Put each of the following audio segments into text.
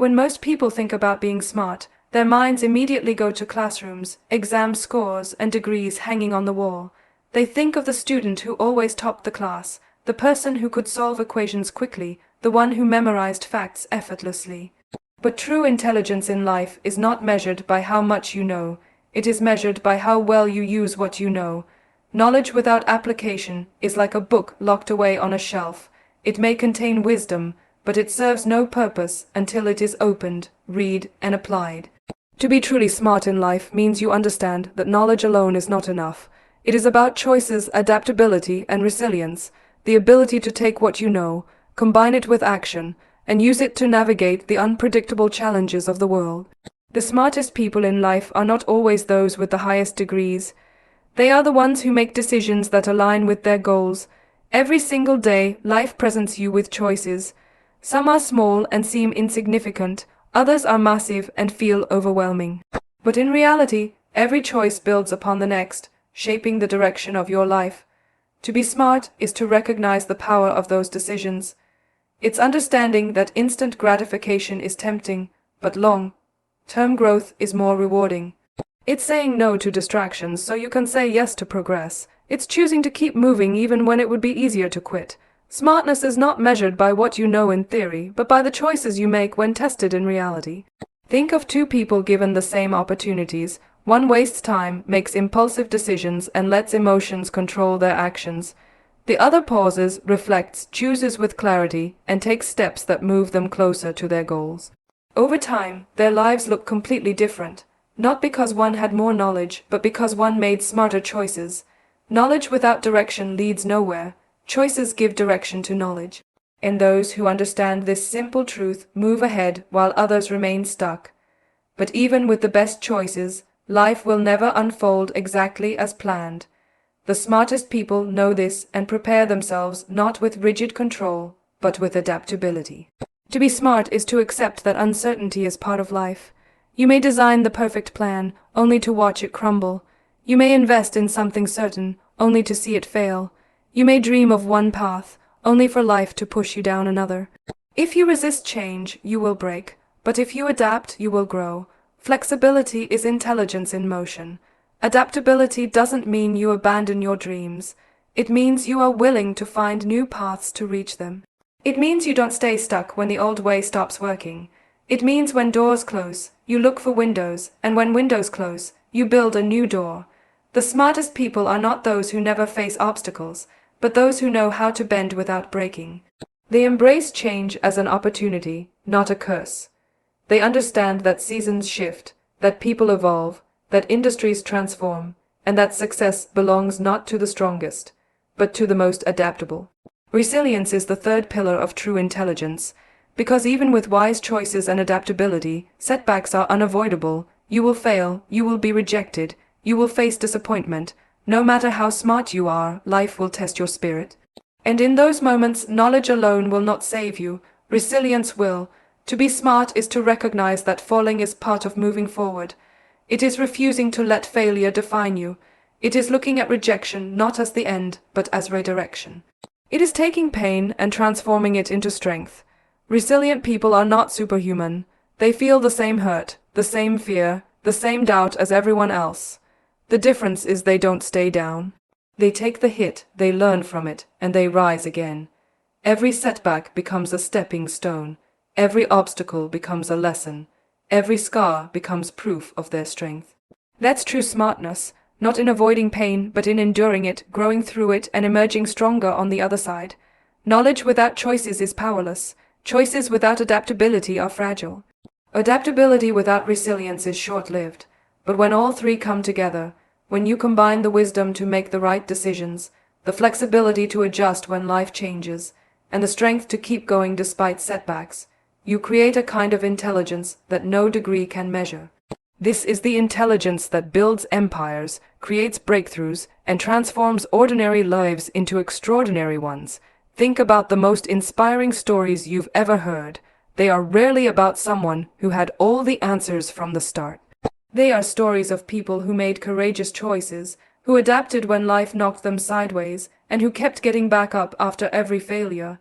When most people think about being smart, their minds immediately go to classrooms, exam scores, and degrees hanging on the wall. They think of the student who always topped the class, the person who could solve equations quickly, the one who memorized facts effortlessly. But true intelligence in life is not measured by how much you know, it is measured by how well you use what you know. Knowledge without application is like a book locked away on a shelf. It may contain wisdom, but it serves no purpose until it is opened, read, and applied. To be truly smart in life means you understand that knowledge alone is not enough. It is about choices, adaptability, and resilience, the ability to take what you know, combine it with action, and use it to navigate the unpredictable challenges of the world. The smartest people in life are not always those with the highest degrees. They are the ones who make decisions that align with their goals. Every single day, life presents you with choices. Some are small and seem insignificant, others are massive and feel overwhelming. But in reality, every choice builds upon the next, shaping the direction of your life. To be smart is to recognize the power of those decisions. It's understanding that instant gratification is tempting, but long-term growth is more rewarding. It's saying no to distractions so you can say yes to progress. It's choosing to keep moving even when it would be easier to quit. Smartness is not measured by what you know in theory, but by the choices you make when tested in reality. Think of two people given the same opportunities. One wastes time, makes impulsive decisions, and lets emotions control their actions. The other pauses, reflects, chooses with clarity, and takes steps that move them closer to their goals. Over time, their lives look completely different. Not because one had more knowledge, but because one made smarter choices. Knowledge without direction leads nowhere. Choices give direction to knowledge. And those who understand this simple truth move ahead while others remain stuck. But even with the best choices, life will never unfold exactly as planned. The smartest people know this and prepare themselves not with rigid control, but with adaptability. To be smart is to accept that uncertainty is part of life. You may design the perfect plan, only to watch it crumble. You may invest in something certain, only to see it fail. You may dream of one path, only for life to push you down another. If you resist change, you will break, but if you adapt, you will grow. Flexibility is intelligence in motion. Adaptability doesn't mean you abandon your dreams. It means you are willing to find new paths to reach them. It means you don't stay stuck when the old way stops working. It means when doors close, you look for windows, and when windows close, you build a new door. The smartest people are not those who never face obstacles, but those who know how to bend without breaking. They embrace change as an opportunity, not a curse. They understand that seasons shift, that people evolve, that industries transform, and that success belongs not to the strongest, but to the most adaptable. Resilience is the third pillar of true intelligence. Because even with wise choices and adaptability, setbacks are unavoidable. You will fail, you will be rejected, you will face disappointment. No matter how smart you are, life will test your spirit. And in those moments, knowledge alone will not save you, resilience will. To be smart is to recognize that falling is part of moving forward. It is refusing to let failure define you. It is looking at rejection not as the end, but as redirection. It is taking pain and transforming it into strength. Resilient people are not superhuman. They feel the same hurt, the same fear, the same doubt as everyone else. The difference is they don't stay down. They take the hit, they learn from it, and they rise again. Every setback becomes a stepping stone. Every obstacle becomes a lesson. Every scar becomes proof of their strength. That's true smartness, not in avoiding pain, but in enduring it, growing through it, and emerging stronger on the other side. Knowledge without choices is powerless. Choices without adaptability are fragile. Adaptability without resilience is short-lived. But when all three come together, when you combine the wisdom to make the right decisions, the flexibility to adjust when life changes, and the strength to keep going despite setbacks, you create a kind of intelligence that no degree can measure. This is the intelligence that builds empires, creates breakthroughs, and transforms ordinary lives into extraordinary ones. Think about the most inspiring stories you've ever heard. They are rarely about someone who had all the answers from the start. They are stories of people who made courageous choices, who adapted when life knocked them sideways, and who kept getting back up after every failure.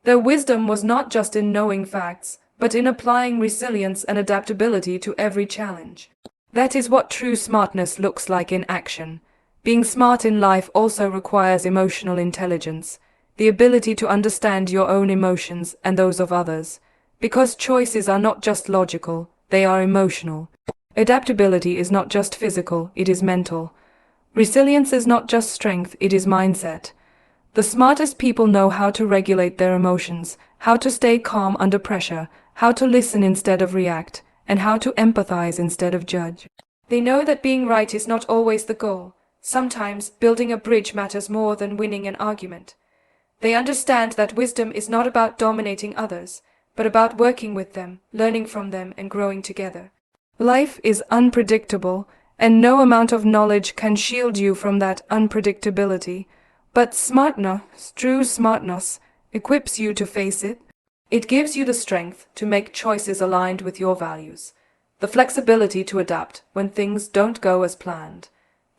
Their wisdom was not just in knowing facts, but in applying resilience and adaptability to every challenge. That is what true smartness looks like in action. Being smart in life also requires emotional intelligence, the ability to understand your own emotions and those of others, because choices are not just logical, they are emotional. Adaptability is not just physical, it is mental. Resilience is not just strength, it is mindset. The smartest people know how to regulate their emotions, how to stay calm under pressure, how to listen instead of react, and how to empathize instead of judge. They know that being right is not always the goal. Sometimes building a bridge matters more than winning an argument. They understand that wisdom is not about dominating others, but about working with them, learning from them, and growing together. Life is unpredictable, and no amount of knowledge can shield you from that unpredictability. But smartness, true smartness, equips you to face it. It gives you the strength to make choices aligned with your values, the flexibility to adapt when things don't go as planned,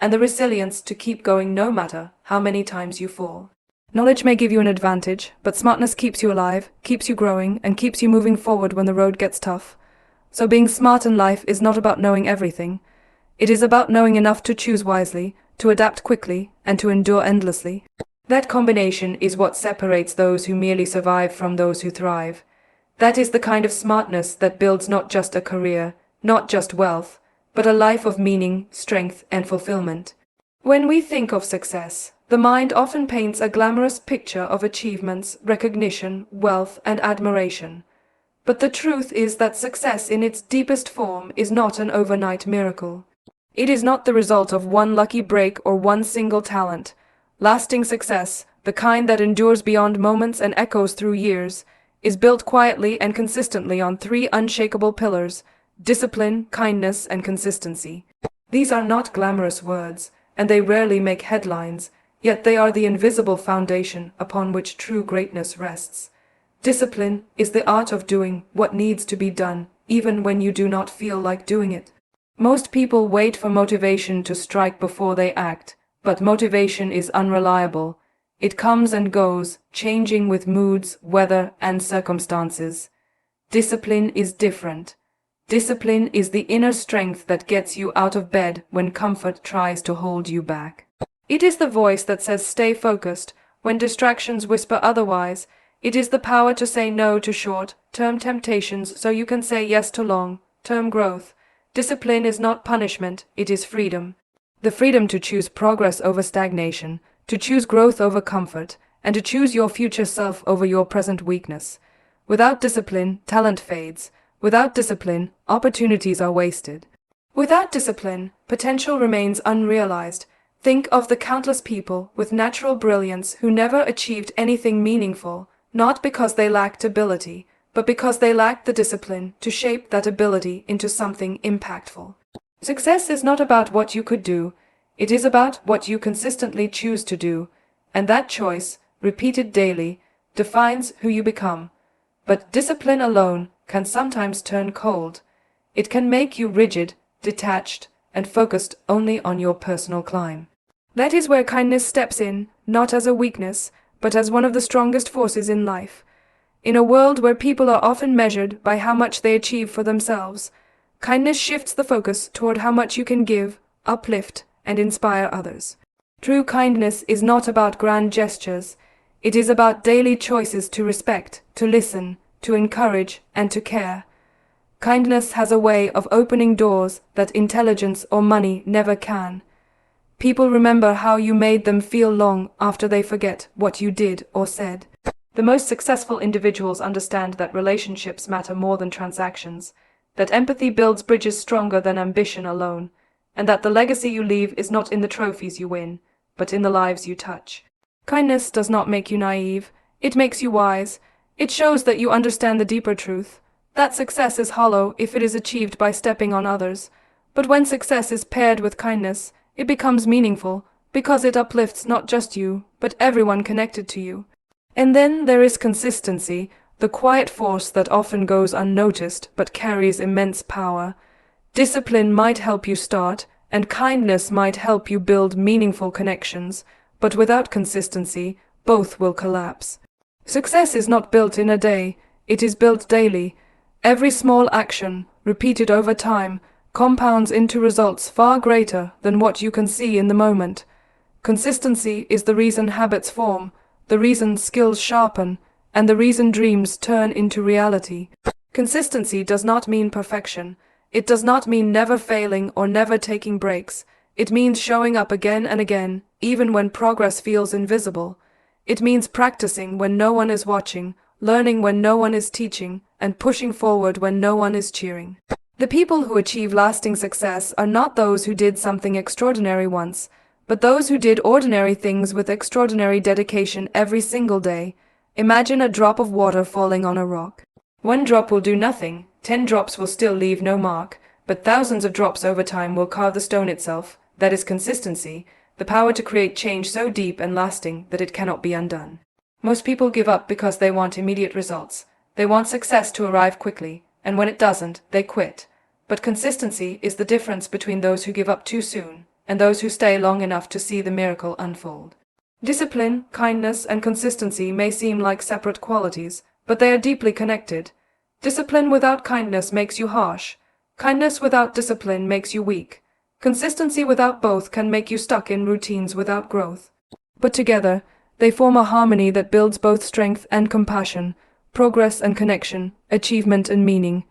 and the resilience to keep going no matter how many times you fall. Knowledge may give you an advantage, but smartness keeps you alive, keeps you growing, and keeps you moving forward when the road gets tough. So being smart in life is not about knowing everything. It is about knowing enough to choose wisely, to adapt quickly, and to endure endlessly. That combination is what separates those who merely survive from those who thrive. That is the kind of smartness that builds not just a career, not just wealth, but a life of meaning, strength, and fulfillment. When we think of success, the mind often paints a glamorous picture of achievements, recognition, wealth, and admiration. But the truth is that success in its deepest form is not an overnight miracle. It is not the result of one lucky break or one single talent. Lasting success, the kind that endures beyond moments and echoes through years, is built quietly and consistently on three unshakable pillars: discipline, kindness, and consistency. These are not glamorous words, and they rarely make headlines, yet they are the invisible foundation upon which true greatness rests. Discipline is the art of doing what needs to be done, even when you do not feel like doing it. Most people wait for motivation to strike before they act, but motivation is unreliable. It comes and goes, changing with moods, weather, and circumstances. Discipline is different. Discipline is the inner strength that gets you out of bed when comfort tries to hold you back. It is the voice that says stay focused when distractions whisper otherwise. It is the power to say no to short-term temptations so you can say yes to long-term growth. Discipline is not punishment, it is freedom. The freedom to choose progress over stagnation, to choose growth over comfort, and to choose your future self over your present weakness. Without discipline, talent fades. Without discipline, opportunities are wasted. Without discipline, potential remains unrealized. Think of the countless people with natural brilliance who never achieved anything meaningful, not because they lacked ability, but because they lacked the discipline to shape that ability into something impactful. Success is not about what you could do, it is about what you consistently choose to do, and that choice, repeated daily, defines who you become. But discipline alone can sometimes turn cold. It can make you rigid, detached, and focused only on your personal climb. That is where kindness steps in, not as a weakness, but as one of the strongest forces in life. In a world where people are often measured by how much they achieve for themselves, kindness shifts the focus toward how much you can give, uplift, and inspire others. True kindness is not about grand gestures. It is about daily choices to respect, to listen, to encourage, and to care. Kindness has a way of opening doors that intelligence or money never can. People remember how you made them feel long after they forget what you did or said. The most successful individuals understand that relationships matter more than transactions, that empathy builds bridges stronger than ambition alone, and that the legacy you leave is not in the trophies you win, but in the lives you touch. Kindness does not make you naive, it makes you wise. It shows that you understand the deeper truth, that success is hollow if it is achieved by stepping on others. But when success is paired with kindness, it becomes meaningful, because it uplifts not just you, but everyone connected to you. And then there is consistency, the quiet force that often goes unnoticed but carries immense power. Discipline might help you start, and kindness might help you build meaningful connections, but without consistency, both will collapse. Success is not built in a day, it is built daily. Every small action, repeated over time, compounds into results far greater than what you can see in the moment. Consistency is the reason habits form, the reason skills sharpen, and the reason dreams turn into reality. Consistency does not mean perfection. It does not mean never failing or never taking breaks. It means showing up again and again, even when progress feels invisible. It means practicing when no one is watching, learning when no one is teaching, and pushing forward when no one is cheering. The people who achieve lasting success are not those who did something extraordinary once, but those who did ordinary things with extraordinary dedication every single day. Imagine a drop of water falling on a rock. One drop will do nothing, 10 drops will still leave no mark, but thousands of drops over time will carve the stone itself. That is consistency, the power to create change so deep and lasting that it cannot be undone. Most people give up because they want immediate results. They want success to arrive quickly, and when it doesn't, they quit. But consistency is the difference between those who give up too soon and those who stay long enough to see the miracle unfold. Discipline, kindness, and consistency may seem like separate qualities, but they are deeply connected. Discipline without kindness makes you harsh. Kindness without discipline makes you weak. Consistency without both can make you stuck in routines without growth. But together, they form a harmony that builds both strength and compassion, progress and connection, achievement and meaning.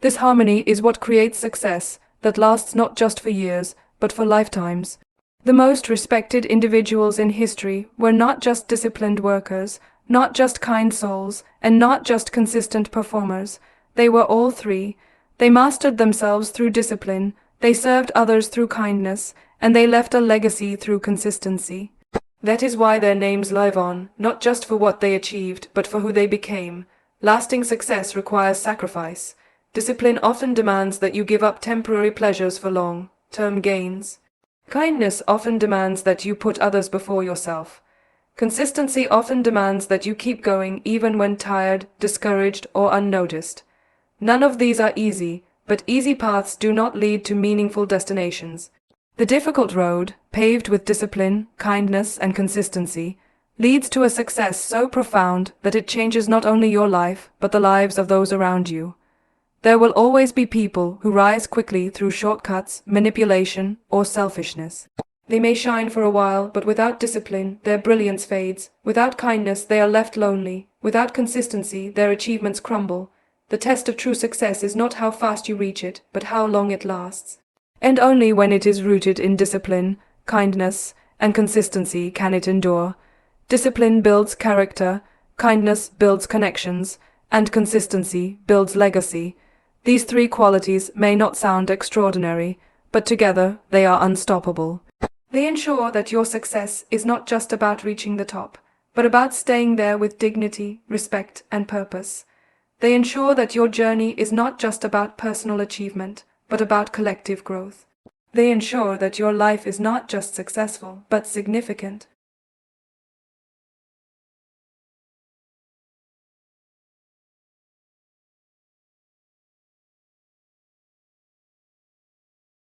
This harmony is what creates success that lasts not just for years, but for lifetimes. The most respected individuals in history were not just disciplined workers, not just kind souls, and not just consistent performers. They were all three. They mastered themselves through discipline, they served others through kindness, and they left a legacy through consistency. That is why their names live on, not just for what they achieved, but for who they became. Lasting success requires sacrifice. Discipline often demands that you give up temporary pleasures for long-term gains. Kindness often demands that you put others before yourself. Consistency often demands that you keep going even when tired, discouraged, or unnoticed. None of these are easy, but easy paths do not lead to meaningful destinations. The difficult road, paved with discipline, kindness, and consistency, leads to a success so profound that it changes not only your life, but the lives of those around you. There will always be people who rise quickly through shortcuts, manipulation, or selfishness. They may shine for a while, but without discipline, their brilliance fades. Without kindness, they are left lonely. Without consistency, their achievements crumble. The test of true success is not how fast you reach it, but how long it lasts. And only when it is rooted in discipline, kindness, and consistency can it endure. Discipline builds character, kindness builds connections, and consistency builds legacy. These three qualities may not sound extraordinary, but together they are unstoppable. They ensure that your success is not just about reaching the top, but about staying there with dignity, respect, and purpose. They ensure that your journey is not just about personal achievement, but about collective growth. They ensure that your life is not just successful, but significant.